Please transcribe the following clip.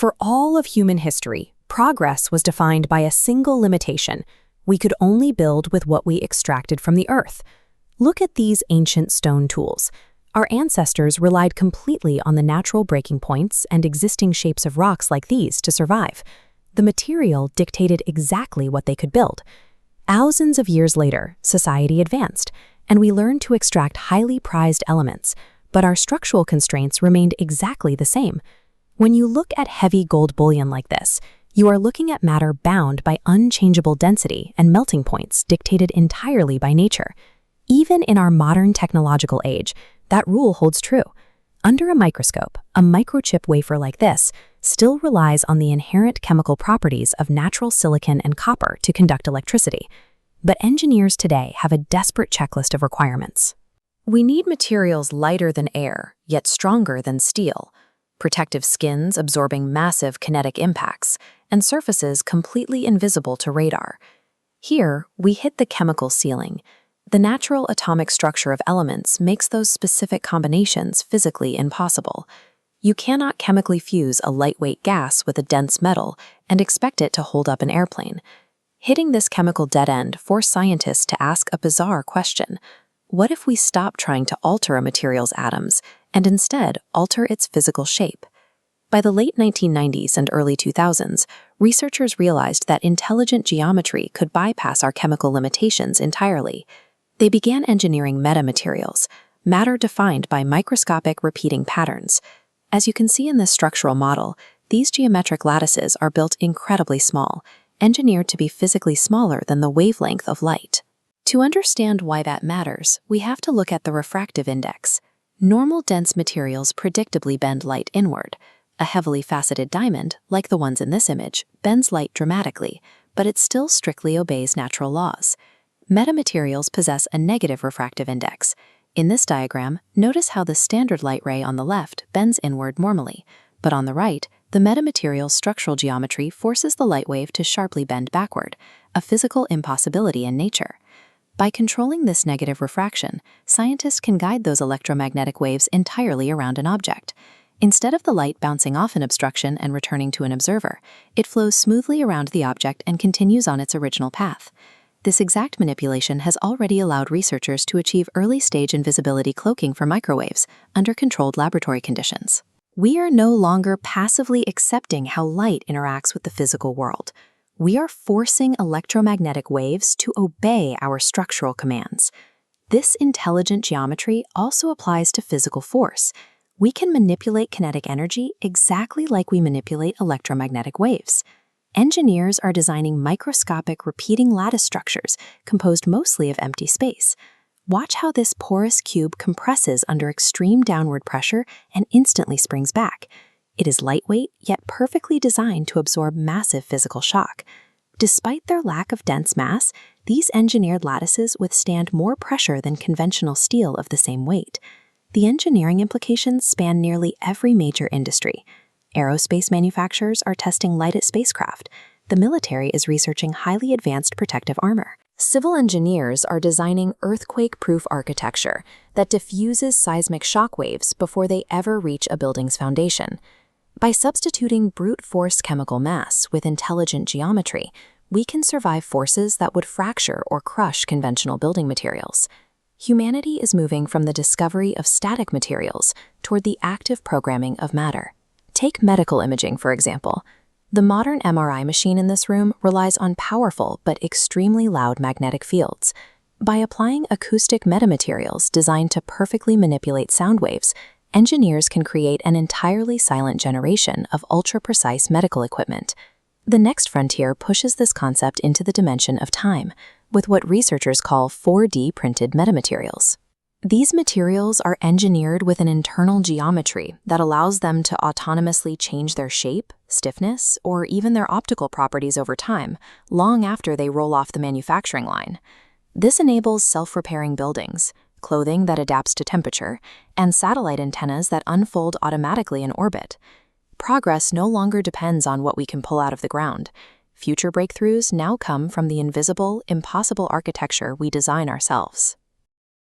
For all of human history, progress was defined by a single limitation. We could only build with what we extracted from the earth. Look at these ancient stone tools. Our ancestors relied completely on the natural breaking points and existing shapes of rocks like these to survive. The material dictated exactly what they could build. Thousands of years later, society advanced, and we learned to extract highly prized elements, but our structural constraints remained exactly the same. When you look at heavy gold bullion like this, you are looking at matter bound by unchangeable density and melting points dictated entirely by nature. Even in our modern technological age, that rule holds true. Under a microscope, a microchip wafer like this still relies on the inherent chemical properties of natural silicon and copper to conduct electricity. But engineers today have a desperate checklist of requirements. We need materials lighter than air, yet stronger than steel, protective skins absorbing massive kinetic impacts, and surfaces completely invisible to radar. Here, we hit the chemical ceiling. The natural atomic structure of elements makes those specific combinations physically impossible. You cannot chemically fuse a lightweight gas with a dense metal and expect it to hold up an airplane. Hitting this chemical dead end forced scientists to ask a bizarre question. What if we stop trying to alter a material's atoms and instead alter its physical shape? By the late 1990s and early 2000s, researchers realized that intelligent geometry could bypass our chemical limitations entirely. They began engineering metamaterials, matter defined by microscopic repeating patterns. As you can see in this structural model, these geometric lattices are built incredibly small, engineered to be physically smaller than the wavelength of light. To understand why that matters, we have to look at the refractive index. Normal dense materials predictably bend light inward. A heavily faceted diamond, like the ones in this image, bends light dramatically, but it still strictly obeys natural laws. Metamaterials possess a negative refractive index. In this diagram, notice how the standard light ray on the left bends inward normally, but on the right, the metamaterial's structural geometry forces the light wave to sharply bend backward, a physical impossibility in nature. By controlling this negative refraction, scientists can guide those electromagnetic waves entirely around an object. Instead of the light bouncing off an obstruction and returning to an observer, it flows smoothly around the object and continues on its original path. This exact manipulation has already allowed researchers to achieve early-stage invisibility cloaking for microwaves under controlled laboratory conditions. We are no longer passively accepting how light interacts with the physical world. We are forcing electromagnetic waves to obey our structural commands. This intelligent geometry also applies to physical force. We can manipulate kinetic energy exactly like we manipulate electromagnetic waves. Engineers are designing microscopic repeating lattice structures composed mostly of empty space. Watch how this porous cube compresses under extreme downward pressure and instantly springs back. It is lightweight, yet perfectly designed to absorb massive physical shock. Despite their lack of dense mass, these engineered lattices withstand more pressure than conventional steel of the same weight. The engineering implications span nearly every major industry. Aerospace manufacturers are testing light at spacecraft. The military is researching highly advanced protective armor. Civil engineers are designing earthquake-proof architecture that diffuses seismic shock waves before they ever reach a building's foundation. By substituting brute force chemical mass with intelligent geometry, we can survive forces that would fracture or crush conventional building materials. Humanity is moving from the discovery of static materials toward the active programming of matter. Take medical imaging, for example. The modern MRI machine in this room relies on powerful but extremely loud magnetic fields. By applying acoustic metamaterials designed to perfectly manipulate sound waves, engineers can create an entirely silent generation of ultra-precise medical equipment. The next frontier pushes this concept into the dimension of time, with what researchers call 4D printed metamaterials. These materials are engineered with an internal geometry that allows them to autonomously change their shape, stiffness, or even their optical properties over time, long after they roll off the manufacturing line. This enables self-repairing buildings, clothing that adapts to temperature, and satellite antennas that unfold automatically in orbit. Progress no longer depends on what we can pull out of the ground. Future breakthroughs now come from the invisible, impossible architecture we design ourselves.